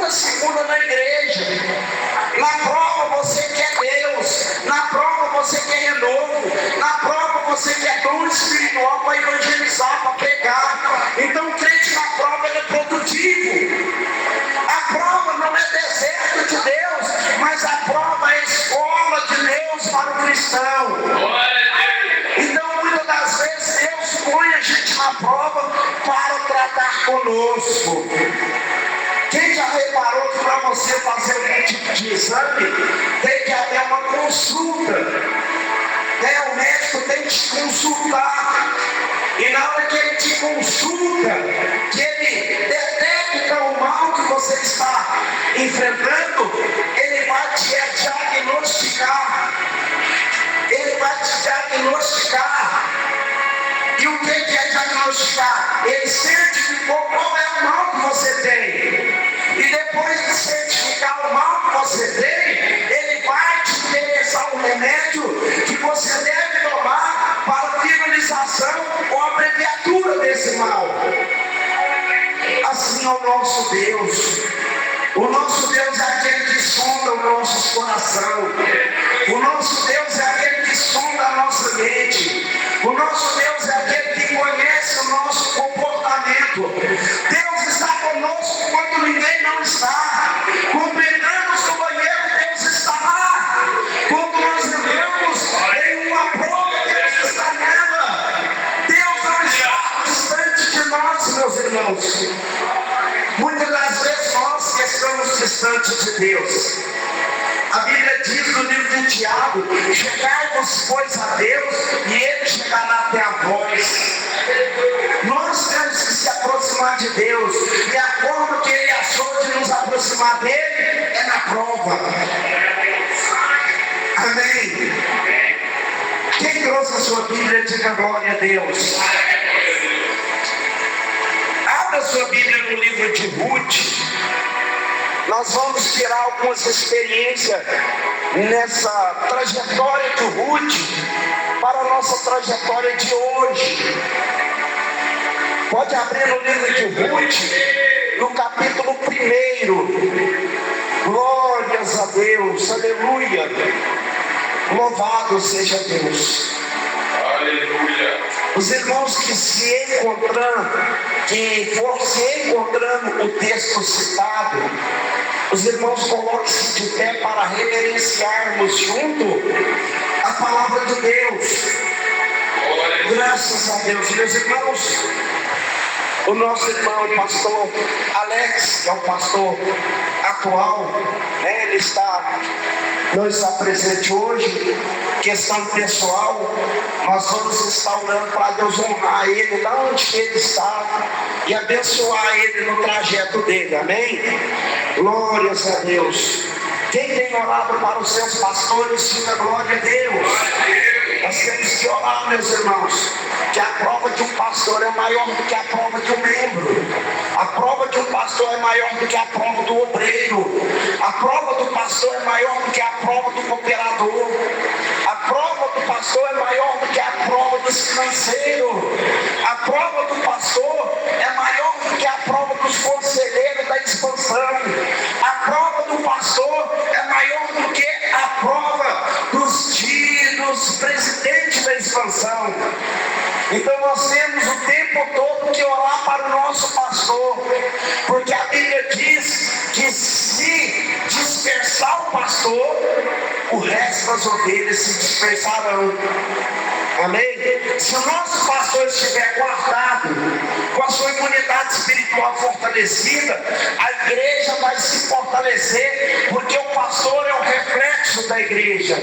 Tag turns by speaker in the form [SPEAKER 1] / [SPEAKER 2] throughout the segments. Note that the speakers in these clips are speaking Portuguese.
[SPEAKER 1] segunda na igreja. Na prova você quer Deus, na prova você quer renovo, na prova você quer dom espiritual para evangelizar, para pregar. Então o crente na prova ele é produtivo. A prova não é deserto de Deus, mas a prova é escola de Deus para o cristão. Então muitas das vezes Deus põe a gente na prova para tratar conosco. Quem já reparou que para você fazer algum tipo de exame, tem que haver uma consulta? O médico tem que te consultar. E na hora que ele te consulta, que ele detecta o mal que você está enfrentando, ele vai te diagnosticar. Ele vai te diagnosticar. E o que é diagnosticar? Ele certificou qual é o mal que você tem. E depois de certificar o mal que você tem, ele vai te interessar um remédio que você deve tomar para a finalização ou abreviatura desse mal. Assim é o nosso Deus. O nosso Deus é aquele que sonda os nossos corações. O nosso Deus é aquele que sonda a nossa mente. O nosso Deus é aquele que conhece o nosso comportamento. Deus está conosco quando ninguém não está. Quando entramos no banheiro, Deus está lá. Quando nós entramos em uma prova, Deus está nela. Deus não está distante de nós, meus irmãos. Muitas das vezes nós que estamos distantes de Deus. A Bíblia diz no livro de Tiago: chegai-vos, pois, a Deus, e Ele chegará até a vós. Nós temos que se aproximar de Deus, e a forma que Ele achou de nos aproximar dEle é na prova. Amém? Quem trouxe a sua Bíblia, diga glória a Deus. Abra sua Bíblia no livro de Ruth. Nós vamos tirar algumas experiências nessa trajetória de Ruth para a nossa trajetória de hoje. Pode abrir no livro de Ruth, no capítulo 1. Glórias a Deus, aleluia. Louvado seja Deus. Aleluia. Os irmãos que for se encontrando o texto citado, os irmãos coloquem-se de pé para reverenciarmos junto a palavra de Deus. Graças a Deus, meus irmãos. O nosso irmão, o pastor Alex, que é o pastor atual, ele não está presente hoje. Questão pessoal, nós vamos estar orando para Deus honrar ele lá onde ele está e abençoar ele no trajeto dele, amém? Glórias a Deus. Quem tem orado para os seus pastores, diga glória a Deus. Nós temos que orar, meus irmãos, que a prova de um pastor é maior do que a prova de um membro. A prova de um pastor é maior do que a prova do obreiro. A prova do pastor é maior do que a prova do cooperador. A prova do pastor é maior do que a prova do financeiro. A prova do pastor é maior do que a prova dos conselheiros da expansão. A prova do pastor é maior do que a prova dos presidentes da expansão. Então nós temos o tempo todo que orar para o nosso pastor, porque a Bíblia diz que se dispersar o pastor, o resto das ovelhas se dispersarão. Amém? Se o nosso pastor estiver guardado, com a sua imunidade espiritual fortalecida, a igreja vai se fortalecer, porque o pastor é o reflexo da igreja.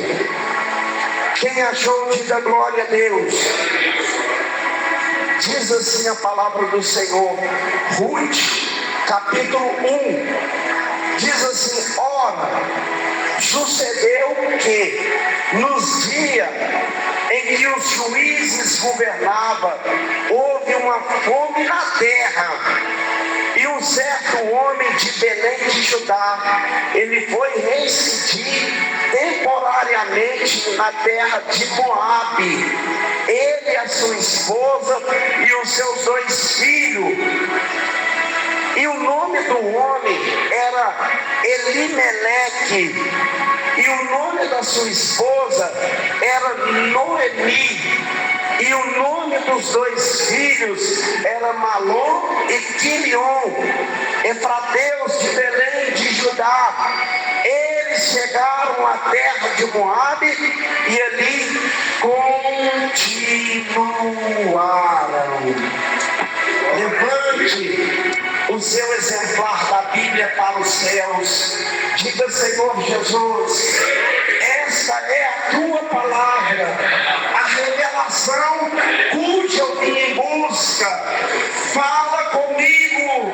[SPEAKER 1] Quem achou, diga glória a Deus. Diz assim a palavra do Senhor, Ruth, capítulo 1, diz assim: ora, sucedeu que nos dias em que os juízes governavam, houve uma fome na terra, e um certo homem de Belém de Judá, ele foi residir temporariamente na terra de Moabe, ele, a sua esposa e os seus 2 filhos. E o nome do homem era Elimeleque, e o nome da sua esposa era Noemi, e o nome dos 2 filhos era Malom e Quilion, efrateus de Belém de Judá. Eles chegaram à terra de Moabe e ali continuaram. Levante o seu exemplar da Bíblia para os céus. Diga: Senhor Jesus, esta é a tua palavra, a revelação cuja eu vim em busca. Fala comigo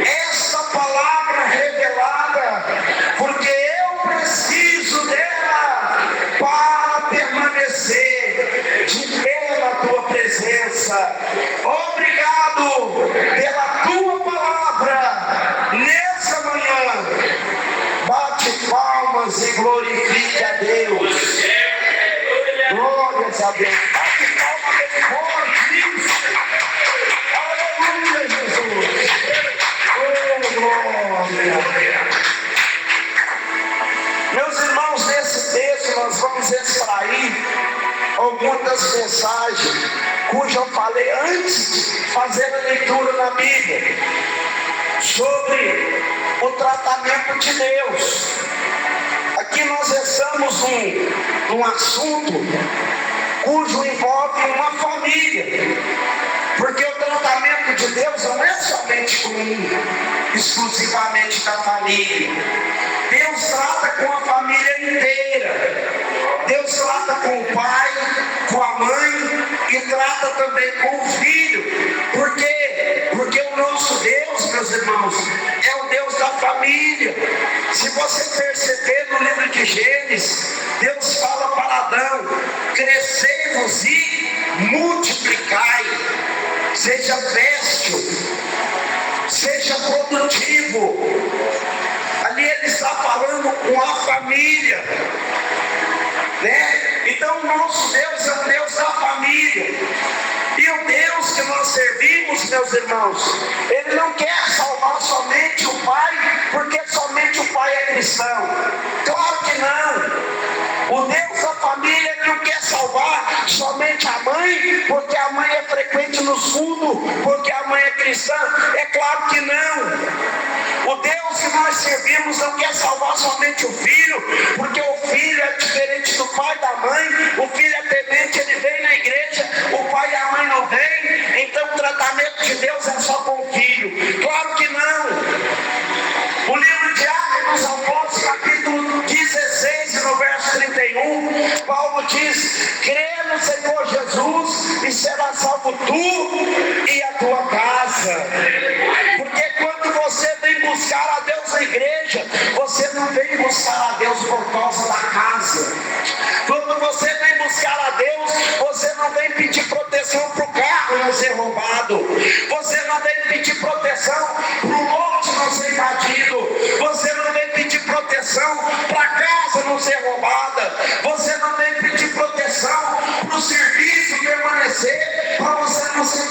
[SPEAKER 1] esta palavra revelada, porque eu preciso dela para permanecer de pé na tua presença. Obrigado pela tua palavra nessa manhã. Bate palmas e glorifique a Deus. Glórias a Deus. Bate palmas bem forte. Aleluia, Jesus. Oh, glória. Meus irmãos, nesse texto nós vamos extrair algumas mensagens cuja eu falei antes de fazer a leitura na Bíblia, sobre o tratamento de Deus. Aqui nós estamos num assunto cujo envolve uma família, porque o tratamento de Deus não é somente exclusivamente da família. Deus trata com a família inteira. Deus trata com o pai, com a mãe e trata também com o filho. Por quê? Porque o nosso Deus, meus irmãos, é o Deus da família. Se você perceber no livro de Gênesis, Deus fala para Adão: crescei-vos e multiplicai, seja fértil, seja produtivo. Ali ele está falando com a família, né? Então o nosso Deus é o Deus da família. E o Deus que nós servimos, meus irmãos, Ele não quer salvar somente o pai, porque somente o pai é cristão. Claro que não. O Deus da família, Ele não quer salvar somente a mãe, porque a mãe é frequente no fundo, porque a mãe é cristã. É claro que não. O Deus que nós servimos não quer salvar somente o filho, porque o filho é diferente do pai e da mãe. O filho é temente, ele vem na igreja, o pai e a mãe não vêm. Então o tratamento de Deus é só com o filho. Claro que não. O livro de Atos dos Apóstolos, capítulo 16, no verso 31, Paulo diz: crê no Senhor Jesus e será salvo tu e a tua casa. Porque quando você vem buscar a Deus na igreja, você não vem buscar a Deus por causa da casa. Quando você vem buscar a Deus, você não vem pedir proteção para o carro não ser roubado. Você não vem pedir proteção para o lote não ser invadido. Você não vem pedir proteção para a casa não ser roubada. Você não vem pedir proteção para o serviço permanecer, para você não ser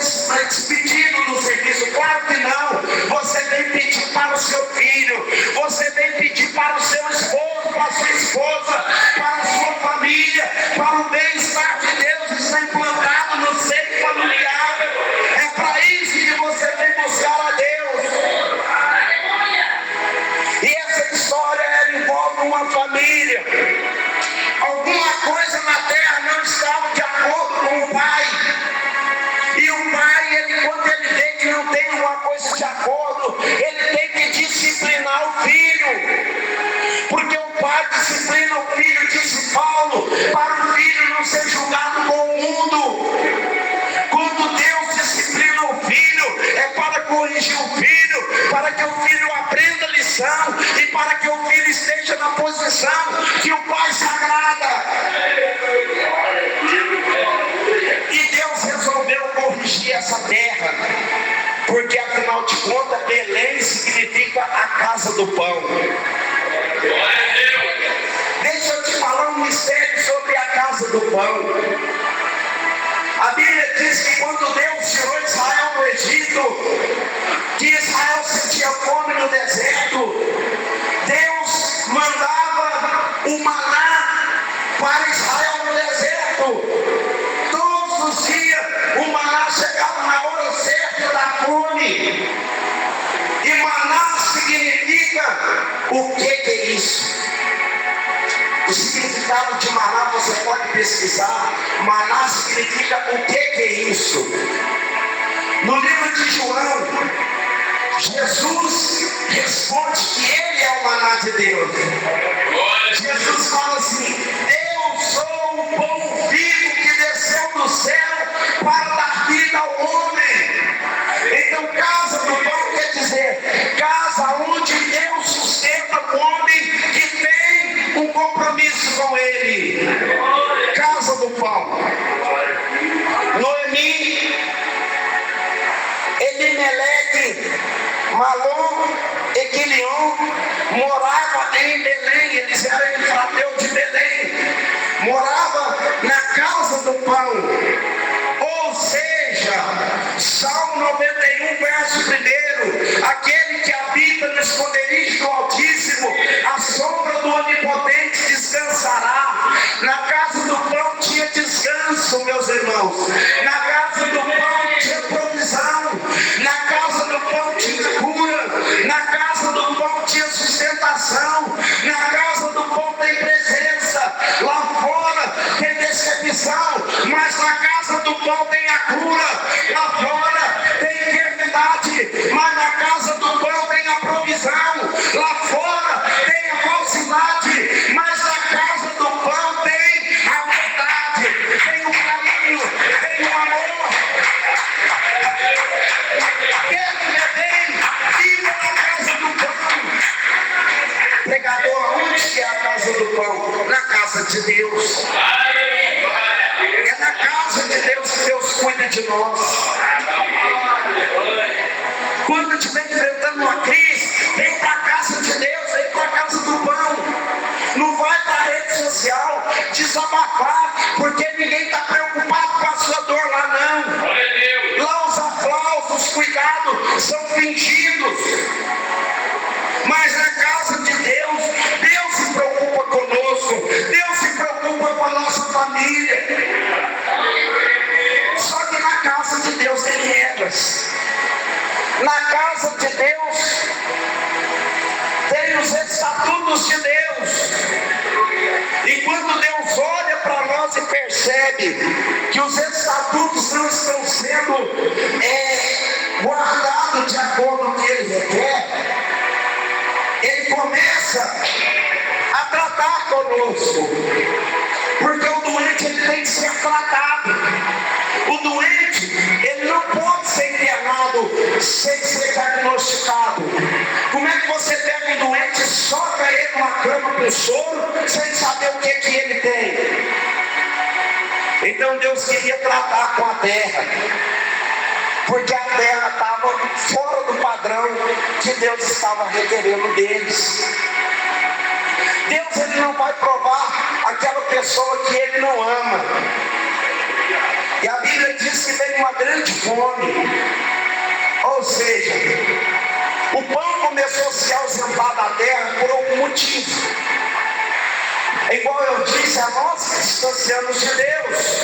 [SPEAKER 1] despedido do serviço. Claro que não. Você vem pedir para o seu filho. Você vem pedir para o seu esposo, para a sua esposa, para a sua família, para o bem-estar de Deus que está implantado no seio familiar. É para isso que você vem buscar a Deus. E essa história, ela envolve uma família. Alguma coisa na terra não estava de acordo com o pai. E o pai, quando ele vê que não tem uma coisa de acordo, ele tem que disciplinar o filho. Porque o pai disciplina o filho, disse Paulo, para o filho não ser julgado com o mundo. Quando Deus disciplina o filho, é para corrigir o filho, para que o filho aprenda a lição e para que o filho esteja na posição que o pai se agrada. E Deus resolveu corrigir essa terra, porque afinal de contas, Belém significa a casa do pão. Deixa eu te falar um mistério sobre a casa do pão. A Bíblia diz que quando Deus tirou Israel do Egito, que Israel sentia fome no deserto, significa o que é isso? O significado de maná você pode pesquisar. Maná significa o que é isso? No livro de João, Jesus responde que Ele é o maná de Deus. Jesus fala assim: eu sou o pão vivo que desceu do céu para dar vida ao homem. Então, casa do pão quer dizer casa onde Deus sustenta o homem que tem um compromisso com Ele. Casa do pão. Noemi, Elimeleque, Malom e Quilion morava em Belém. Eles eram frateus de Belém. Morava na casa do pão. Ou seja, Salmo 91, verso 1: aquele que habita no esconderijo do Altíssimo, a sombra do Onipotente descansará. Na casa do pão tinha descanso, meus irmãos. Na casa do pão tinha provisão. Na casa do pão tinha cura. Na casa do pão tinha sustentação. Na casa do pão tem presença. Lá fora tem decepção, mas na casa do pão tem a cura. Lá fora tem enfermidade, mas na casa do pão tem a provisão. Lá fora tem a falsidade, mas na casa do pão tem a verdade, tem o carinho, tem o amor. Quer viver bem? Viva na casa do pão. Pregador, onde que é a casa do pão? Na casa de Deus. É na casa de Deus que Deus cuida de nós. Quando estiver enfrentando uma crise, vem para a casa de Deus, vem para a casa do pão. Não vai para a rede social desabafar, porque ninguém está preocupado com a sua dor lá não. Lá os aplausos, os cuidados são fingidos. Mas na casa de Deus, Deus se preocupa conosco, Deus se preocupa com a nossa família. Só que na casa de Deus tem regras. Na casa de Deus tem os estatutos de Deus. E quando Deus olha para nós e percebe que os estatutos não estão sendo guardados de acordo com o que Ele requer, Ele começa a tratar conosco. Porque o doente ele tem que ser tratado. O doente ele não pode ser internado sem ser diagnosticado. Como é que você pega um doente e soca ele numa cama com soro sem saber o que ele tem? Então Deus queria tratar com a terra, porque a terra estava fora do padrão que Deus estava requerendo deles. Deus ele não vai provar aquela pessoa que Ele não ama. E a Bíblia diz que veio uma grande fome. Ou seja, o pão começou a se ausentar da terra por algum motivo. Igual eu disse, a nós que distanciamos de Deus,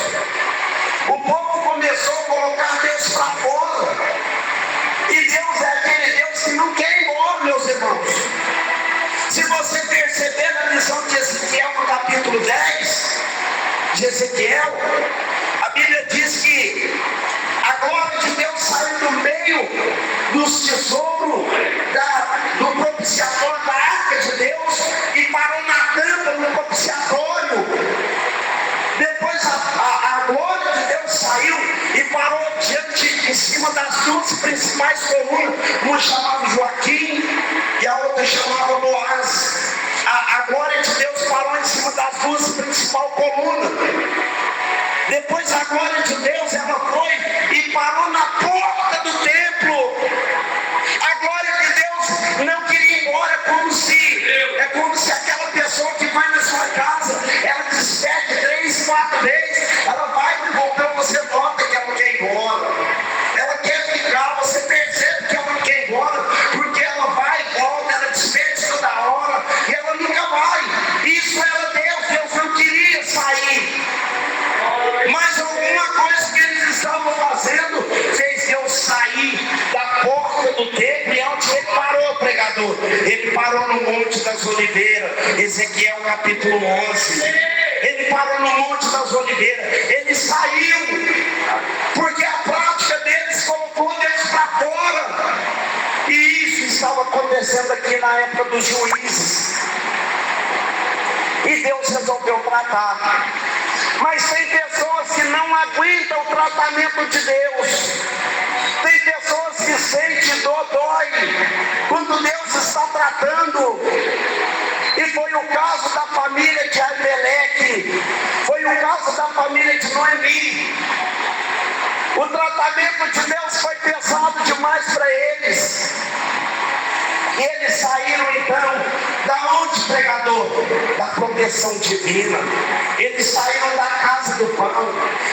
[SPEAKER 1] o povo começou a colocar Deus para fora. E Deus é aquele Deus que não quer ir embora, meus irmãos. Se você perceber na lição de Ezequiel, no capítulo 10 de Ezequiel, a Bíblia diz que a glória de Deus saiu do meio dos tesouros do propiciatório da arca de Deus e parou na tampa do propiciatório. Depois a glória de Deus saiu e parou em cima das duas principais colunas. Uma chamava Joaquim e a outra chamava Boaz. A glória de Deus parou em cima das duas principais colunas. Depois a glória de Deus ela foi e parou na porta do templo. A glória de Deus não queria ir embora, é como se aquela pessoa que vai na sua casa, ela despede 3, 4 vezes, ela vai no portão, você nota que ela não quer ir embora. Ela quer ficar, você percebe que ela não quer ir embora, porque ela vai e volta, ela despede toda hora, e ela nunca vai. Isso era Deus não queria sair. Mas alguma coisa que eles estavam fazendo fez Deus sair da porta do templo e onde ele parou, pregador. pregador. Ele parou no Monte das Oliveiras, Ezequiel capítulo 11. Ele parou no Monte das Oliveiras, ele saiu, porque a prática deles colocou Deus para fora. E isso estava acontecendo aqui na época dos juízes. E Deus resolveu tratar. Mas tem pessoas que não aguentam o tratamento de Deus. Tem pessoas que sentem dói quando Deus está tratando. E foi o caso da família de Abimeleque. Foi o caso da família de Noemi. O tratamento de Deus foi pesado demais para eles. E eles saíram então, da onde, pregador? Da proteção divina. Eles saíram da casa do pão.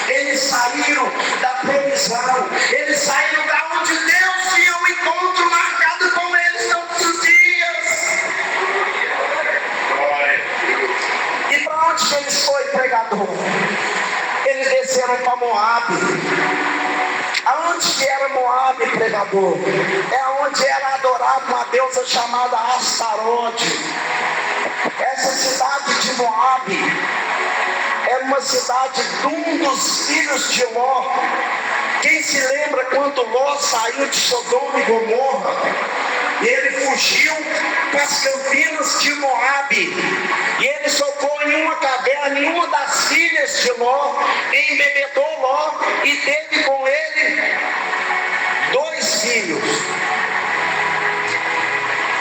[SPEAKER 1] Eles saíram da provisão. Eles saíram da onde Deus tinha um encontro marcado com eles todos os dias. E para onde que eles foram, pregador? Eles desceram para Moabe. Aonde que era Moabe, pregador? É onde era adorada uma deusa chamada Astarote. Essa cidade de Moabe era uma cidade de um dos filhos de Ló. Quem se lembra quando Ló saiu de Sodoma e Gomorra? Ele fugiu para as campinas de Moabe. E ele socou em uma caverna, em uma das filhas de Ló, embebedou Ló e teve com ele 2 filhos.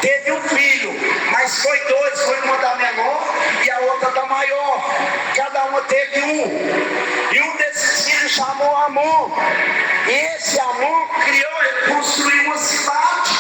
[SPEAKER 1] Teve um filho, mas foi 2, foi uma da menor e a outra da maior. Cada uma teve um. E um desses filhos chamou Amon. E esse Amon criou, ele construiu uma cidade.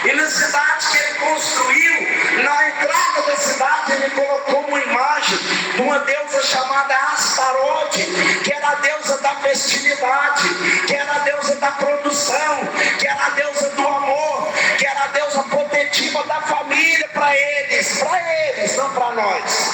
[SPEAKER 1] E na cidade que ele construiu, na entrada da cidade, ele colocou uma imagem de uma deusa chamada Astarote, que era a deusa da festividade, que era a deusa da produção, que era a deusa do amor, que era a deusa protetiva da família para eles, não para nós.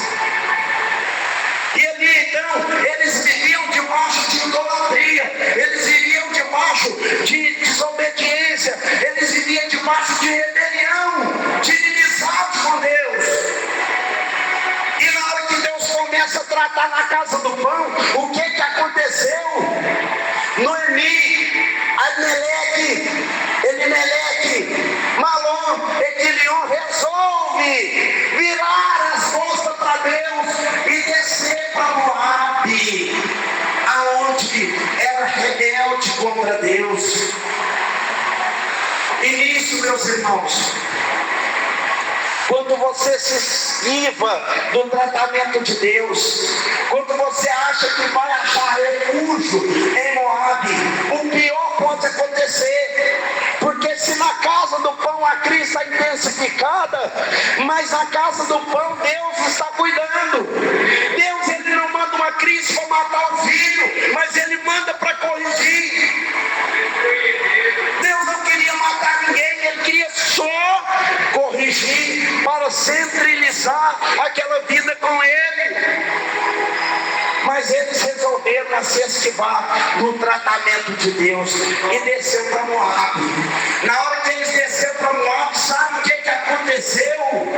[SPEAKER 1] E ali então, eles viviam debaixo de idolatria, eles viviam debaixo de desobediência, eles viviam debaixo de rebelião, de inimizade com Deus. E na hora que Deus começa a tratar na casa do pão, o que aconteceu? Noemi, Abimeleque, Elimeleque, Malom, Equilion resolve virar as costas para Deus e descer para Moabe, aonde era rebelde contra Deus. E nisso, meus irmãos, quando você se esquiva do tratamento de Deus, quando você acha que vai achar refúgio em Moabe, o pior pode acontecer. Porque se na casa do pão a crise está intensificada, mas na casa do pão Deus está cuidando. Deus, ele não manda uma crise para matar o filho, mas ele manda para corrigir. Deus não queria matar ninguém, ele queria só corrigir para centralizar aquela vida com ele. Mas eles resolveram se esquivar do tratamento de Deus e desceu para Moabe. Na hora que eles desceram para Moabe, sabe o que aconteceu?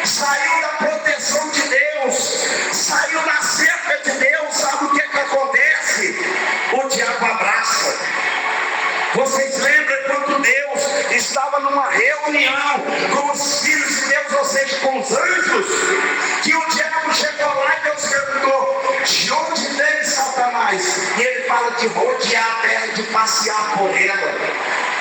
[SPEAKER 1] Saiu da proteção de Deus, saiu da cerca de Deus. Sabe o que acontece? O diabo abraça. Vocês lembram quando Deus estava numa reunião com os filhos de Deus, ou seja, com os anjos, que o diabo chegou lá e Deus perguntou: de onde vem Satanás? E ele fala de rodear a terra, de passear por ela.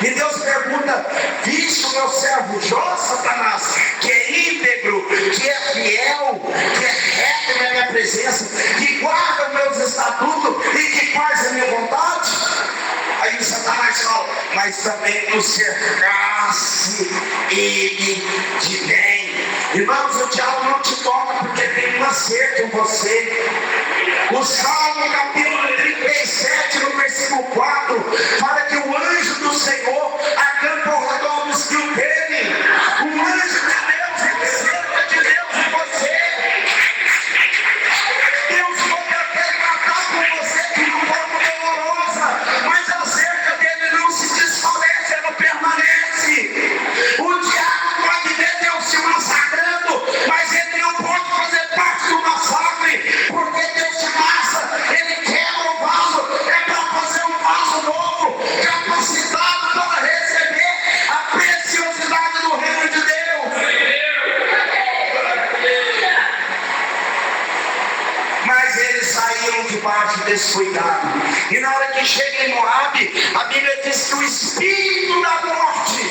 [SPEAKER 1] E Deus pergunta: visto meu servo Jó, Satanás, que é íntegro, que é fiel, que é reto na minha presença, que guarda meus estatutos e que faz a minha vontade? Aí Satanás fala: mas também nos cercasse ele de bem. Irmãos, o diabo não te toca porque tem uma cerca em você. O Salmo capítulo 37, no versículo 4, fala que o anjo do Senhor acampa ao redor dos que o temem. O anjo de Deus é a cerca de Deus em você. Deus pode até tratar com você de uma forma dolorosa, mas a cerca dele não se desfalece, ela permanece. O diabo descuidado. E na hora que chega em Moabe, a Bíblia diz que o espírito da morte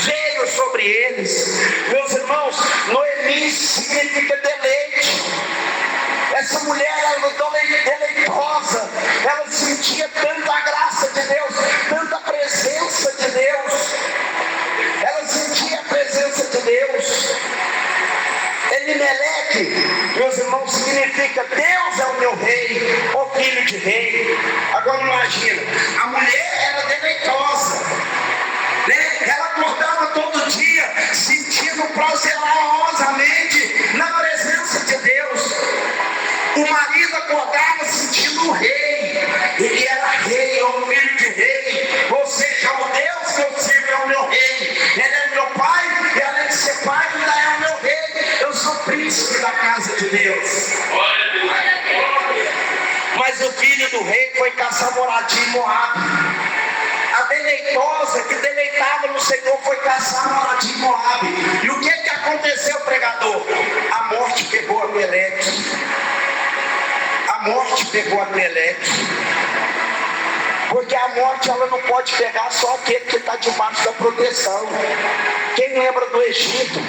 [SPEAKER 1] veio sobre eles. Meus irmãos, Noemi significa deleite. Essa mulher era deleitosa, ela sentia tanta graça de Deus, tanta presença de Deus, ela sentia a presença de Deus. Elimeleque, meus irmãos, significa Deus é o meu rei, o filho de rei. Agora imagina, a mulher era deleitosa, né? Ela acordava todo dia sentindo prazerosamente na presença de Deus. O marido acordava sentindo o rei, ele era rei, é o filho de rei, ou seja, o Deus que eu sirvo é o meu rei, ele é meu pai, e além de ser pai, ainda é o meu rei, eu sou príncipe da casa de Deus. Mas o filho do rei foi caçar moradia em Moabe. A deleitosa que deleitava no Senhor foi caçar moradia em Moabe. E o que aconteceu, pregador? A morte pegou Ameleque. A morte pegou Ameleque. Porque a morte ela não pode pegar só aquele que está debaixo da proteção. Quem lembra do Egito?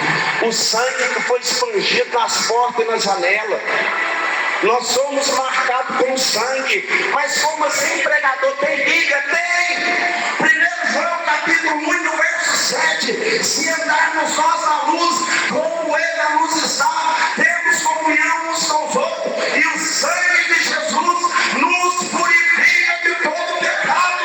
[SPEAKER 1] O sangue que foi expandido nas portas e na janela. Nós somos marcados com sangue. Mas como assim, pregador? Tem liga? Tem! 1 João capítulo 1, no verso 7. Se andarmos nós na luz, como ele a luz está, temos comunhão uns com os outros. E o sangue de Jesus nos purifica de todo pecado.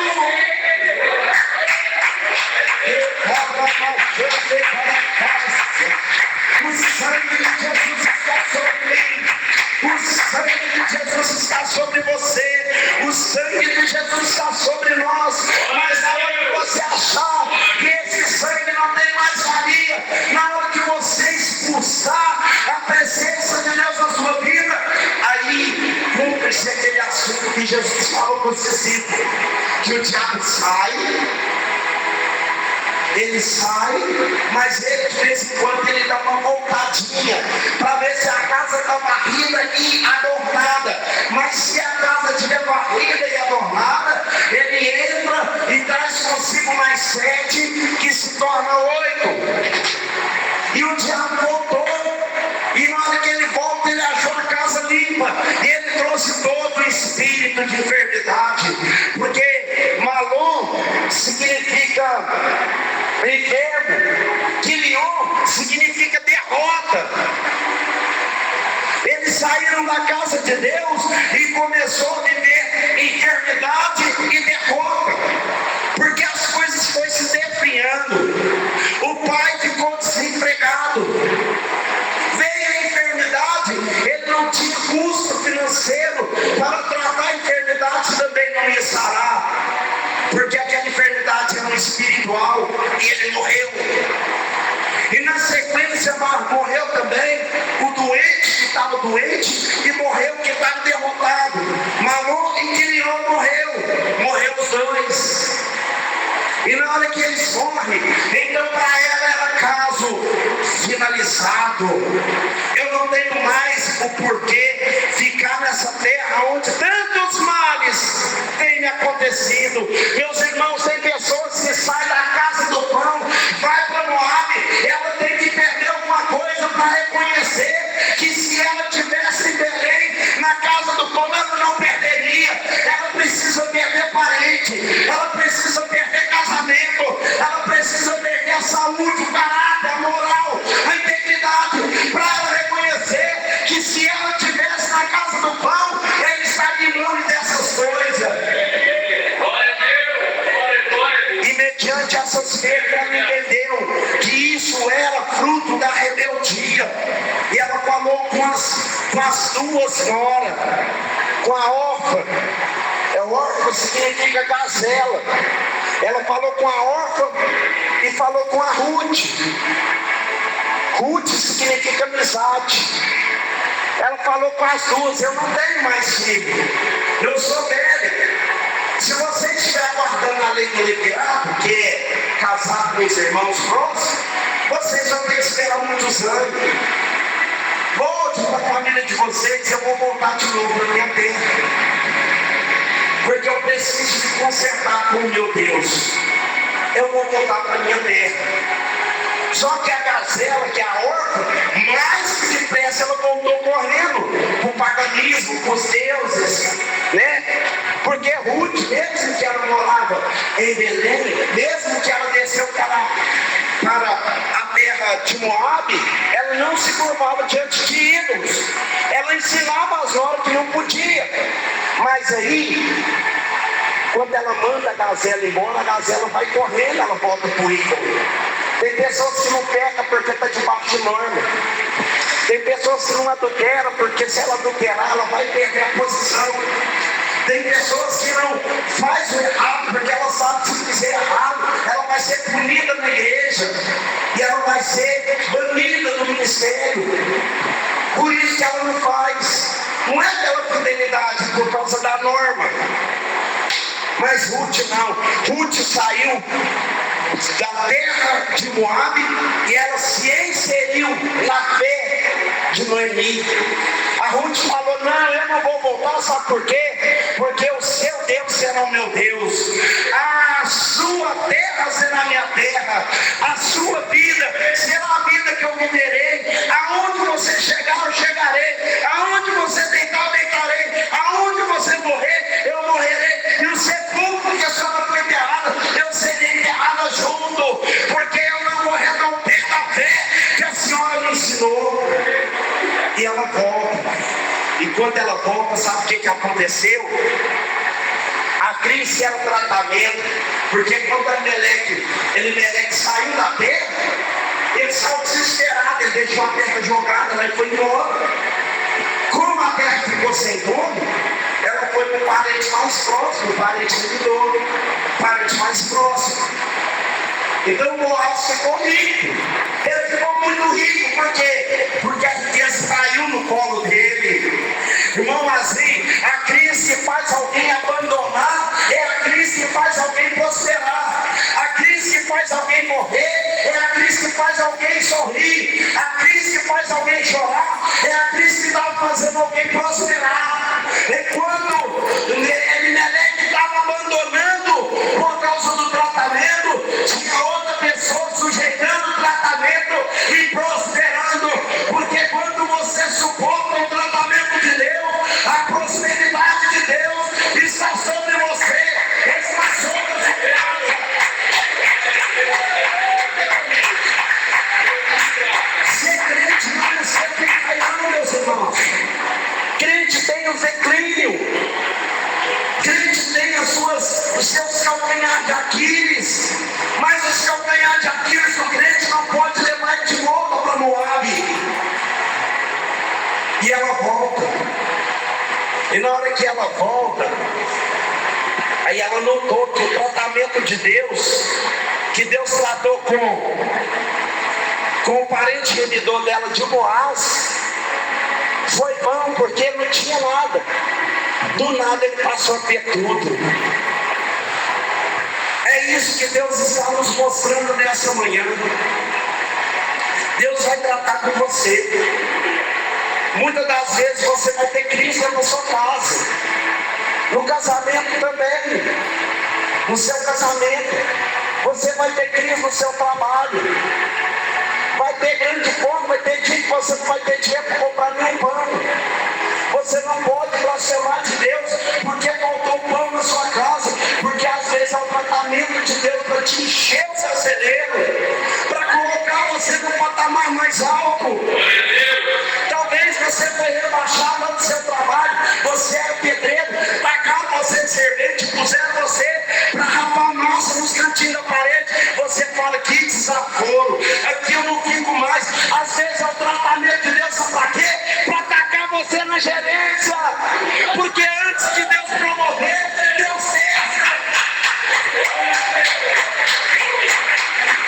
[SPEAKER 1] O sangue de Jesus está sobre mim. O sangue de Jesus está sobre você. O sangue de Jesus está sobre nós. Mas na hora que você achar que esse sangue não tem mais valia, na hora que você expulsar a presença de Deus na sua vida, aí cumpre-se aquele assunto que Jesus falou com os discípulos, que o diabo sai. Ele sai, mas ele de vez em quando ele dá uma voltadinha para ver se a casa está varrida e adornada. Mas se a casa estiver varrida e adornada, ele entra e traz consigo mais 7, que se torna 8. E o diabo voltou, e na hora que ele volta, ele achou a casa limpa, e ele trouxe todo o espírito de enfermidade, porque Malom significa enfermo, Quilion significa derrota. Eles saíram da casa de Deus e começou a viver enfermidade e derrota, porque as coisas foram se definhando. O pai ficou desempregado, veio a enfermidade, ele não tinha custo financeiro para tratar a enfermidade, também não ia sarar, porque aquela enfermidade era espiritual, e ele morreu. E na sequência morreu também o doente que estava doente, e morreu o que estava derrotado. Malom e Quilion morreu os dois. E na hora que eles morrem, então para ela era caso finalizado. Eu não tenho mais o porquê ficar nessa terra onde tantos males têm me acontecido. Meus irmãos, tem pessoas que saem da casa do pão, vai para Moabe, ela tem que perder alguma coisa para reconhecer que se ela tivesse em Belém, na casa do pão, ela não perderia. Ela precisa perder parente, ela precisa perder casamento, ela precisa perder a saúde, o caráter, a moral, a integridade, para ela reconhecer que se ela estivesse na casa do pão, ela estaria imune dessas coisas. E mediante essas perdas ela entendeu que isso era fruto da rebeldia. E ela falou com as duas noras, com a órfã. Órfã significa gazela. Ela falou com a órfã e falou com a Ruth. Ruth significa amizade. Ela falou com as duas: eu não tenho mais filho, eu sou velha. Se você estiver guardando a lei do levirato, que é casar com os irmãos próximos, vocês vão ter que esperar muitos anos. Volte para a família de vocês, eu vou voltar de novo para minha terra. porque eu preciso me consertar com o meu Deus. Eu vou voltar para a minha terra. Só que a gazela, que é a orca, mais depressa ela voltou correndo para o paganismo, para os deuses, né? Porque Ruth, mesmo que ela morava em Belém, mesmo que ela desceu para a terra de Moabe, ela não se curvava diante de ídolos. Ela ensinava as horas que não podia. Mas aí, quando ela manda a gazela embora, a gazela vai correndo, ela volta para o ídolo. Tem pessoas que não pecam porque está debaixo de norma. Tem pessoas que não adulteram porque se ela adulterar, ela vai perder a posição. Tem pessoas que não fazem o errado porque ela sabe que se fizer errado, ela vai ser punida na igreja. E ela vai ser banida do ministério. Por isso que ela não faz. Não é pela fidelidade, por causa da norma. Mas Ruth não. Ruth saiu da terra de Moabe e ela se inseriu na fé de Noemi. A Ruth falou: não, eu não vou voltar, sabe por quê? Porque o seu Deus será o meu Deus, a sua terra será a minha terra, a sua vida será a vida que eu viverei. Aonde você chegar, eu chegarei. Aonde você deitar, eu deitarei. Aonde você morrer, eu morrerei. E o sepulcro que a senhora foi enterrada, eu serei enterrada junto, porque eu não vou romper a fé que a senhora me ensinou. E ela volta. E quando ela volta, sabe o que aconteceu? A crise era o tratamento. Porque quando Elimelec saiu da terra, ele saiu desesperado. Ele deixou a terra jogada lá e foi embora. Como a terra ficou sem dono, ela foi para o parente mais próximo, o parente do dono, o parente mais próximo. Então Boaz ficou rico. Ele ficou muito rico. Por quê? Porque a riqueza caiu no colo dele. Irmão, assim, a crise que faz alguém abandonar é a crise que faz alguém prosperar. A crise que faz alguém morrer é a crise que faz alguém sorrir. A crise que faz alguém chorar é a crise que está fazendo alguém prosperar. Enquanto Elimelec estava abandonando por causa do tratamento, tinha outra pessoa sujeitando o tratamento e prosperando. Porque quando você suporta o tratamento de Deus, a prosperidade de Deus está sobre você, está sobre a sua casa. Ser crente não é ser pecaiano, meus irmãos. Crente tem o declínio. Crente tem os seus calcanhares de Aquiles. Mas os calcanhares de Aquiles do crente não pode levar ele de volta para Moabe. E ela volta. E na hora que ela volta, aí ela notou que o tratamento de Deus, que Deus tratou com o parente remidor dela de Boaz, foi bom, porque ele não tinha nada. Do nada ele passou a ter tudo. É isso que Deus está nos mostrando nessa manhã. Deus vai tratar com você. Muitas das vezes você vai ter crise na sua casa, no casamento também. No seu casamento você vai ter crise no seu trabalho. Vai ter grande fome, vai ter dia que você não vai ter dinheiro para comprar nenhum pão. Você não pode blasfemar de Deus porque faltou pão na sua casa, porque às vezes é o tratamento de Deus para te encher o seu celeiro, para colocar você no patamar mais alto. Talvez você foi rebaixado no seu trabalho, você era pedreiro, tacaram você de servente, puseram você para rapar massa nos cantinhos da parede. Você fala: que desaforo, aqui eu não fico mais. Às vezes é o tratamento de Deus, sabe para quê? Para tacar você na gerência, porque antes de Deus promover, deu certo.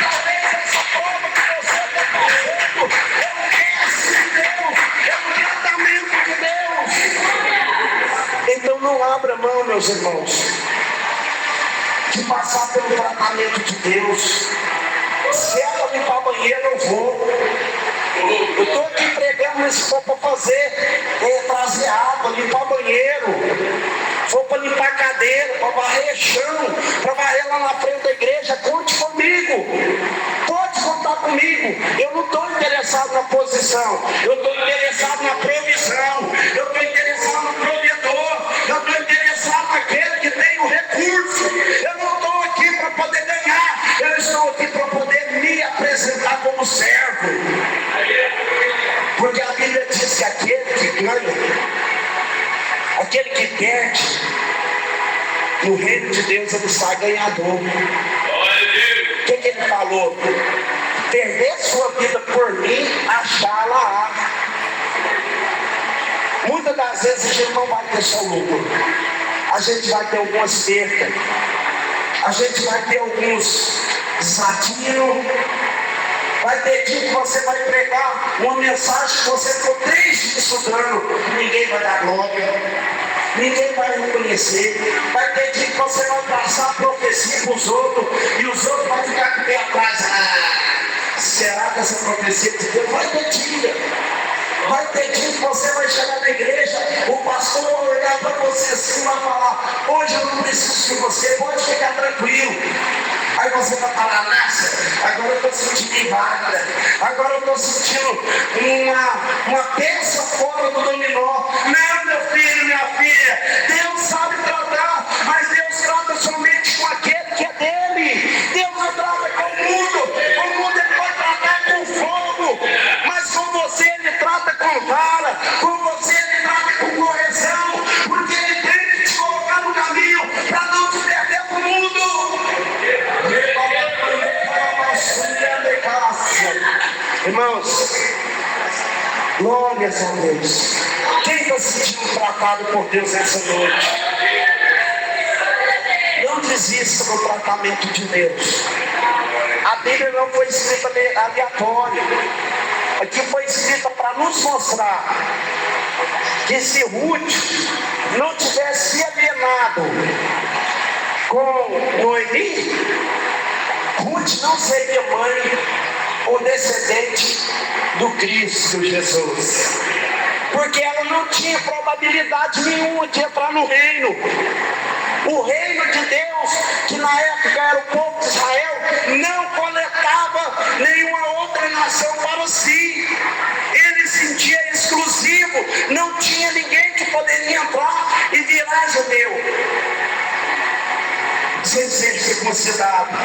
[SPEAKER 1] Talvez essa forma que você está fazendo é um teste de Deus, é um tratamento de Deus. Então não abra mão, meus irmãos, de passar pelo tratamento de Deus. Se ela limpar banheiro, eu vou. Eu estou aqui pregando, mas se for para fazer, trazer água, limpar banheiro, for para limpar cadeira, para varrer chão, para varrer lá na frente da igreja, conte comigo. Pode contar comigo. Eu não estou interessado na posição, eu estou interessado na provisão, eu estou interessado no provedor, eu estou interessado naquele que tem o recurso. Eu não estou aqui para poder ganhar, eu estou aqui para poder me apresentar como servo. Porque a Bíblia diz que aquele que ganha, aquele que perde, no reino de Deus ele sai ganhador. O que ele falou? Perder sua vida por mim, achá-la. Muitas das vezes a gente não vai ter só lucro, a gente vai ter algumas perdas, a gente vai ter alguns desafios. Vai ter dia que você vai pregar uma mensagem que você ficou 3 dias estudando, ninguém vai dar glória, ninguém vai reconhecer. Vai ter dia que você vai passar a profecia para os outros, e os outros vão ficar com o pé atrás. Será que essa profecia de Deus? Vai ter dia. Vai ter dia que você vai chegar na igreja, o pastor vai olhar para você assim e vai falar: hoje eu não preciso de você, pode ficar tranquilo. Aí você vai falar: nossa, agora eu estou sentindo invada, agora eu estou sentindo uma peça fora do dominó. Não, meu filho, minha filha, Deus sabe tratar, mas Deus trata somente com aquele que é dele. Deus não trata com o mundo ele vai tratar com fogo, mas com você ele trata com vara, com você ele trata com correção, porque ele tem que te colocar no caminho para não te perder para o mundo. Irmãos, glórias a Deus. Quem está se sentindo tratado por Deus essa noite? Não desista do tratamento de Deus. A Bíblia não foi escrita aleatória. Aqui foi escrita para nos mostrar que se Ruth não tivesse se alienado com Noemi, Ruth não seria mãe ou descendente do Cristo Jesus, porque ela não tinha probabilidade nenhuma de entrar no reino. O reino de Deus, que na época era o povo de Israel, não coletava nenhuma outra nação para si. Ele se sentia exclusivo, não tinha ninguém que poderia entrar e virar judeu sem ser circuncidado.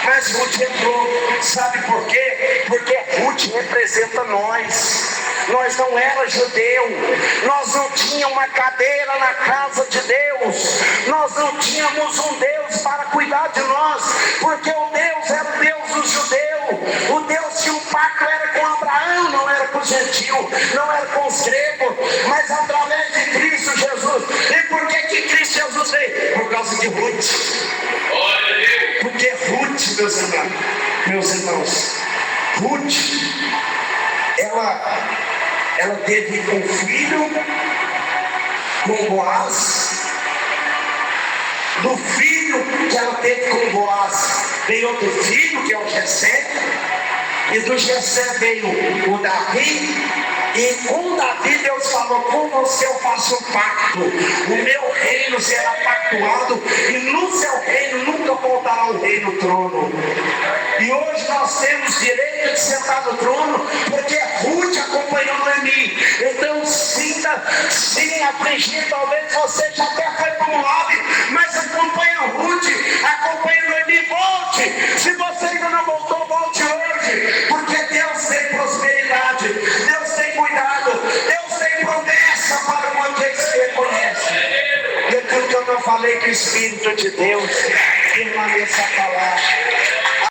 [SPEAKER 1] Mas Ruth entrou, sabe por quê? Porque Ruth representa nós. Nós não éramos judeu, nós não tínhamos uma cadeira na casa de Deus, nós não tínhamos um Deus para cuidar de nós, porque o Deus era o Deus dos judeus. O Deus que o pacto era com Abraão, não era com os gentios, não era com os gregos, mas através de Cristo Jesus. E por que Cristo Jesus veio? Por causa de Ruth. Porque Ruth, meus irmãos, Ruth, ela teve um filho com Boaz. Do filho que ela teve com Boaz veio outro filho, que é o Jessé. E do Jessé veio o Davi. E com Davi Deus falou: com você eu faço um pacto, o meu reino será pactuado, e no seu reino nunca voltará o rei no trono. E hoje nós temos direito de sentar no trono, porque Ruth acompanhou Noemi. Então sim, afligir, talvez você já até foi para Moab, mas acompanha Ruth, acompanha Noemi, volte. Se você ainda não voltou, volte hoje, porque Deus tem prosperidade, Deus tem cuidado, Deus tem promessa para com aqueles que reconhecem. E aquilo que eu não falei, que o Espírito de Deus permaneça a falar.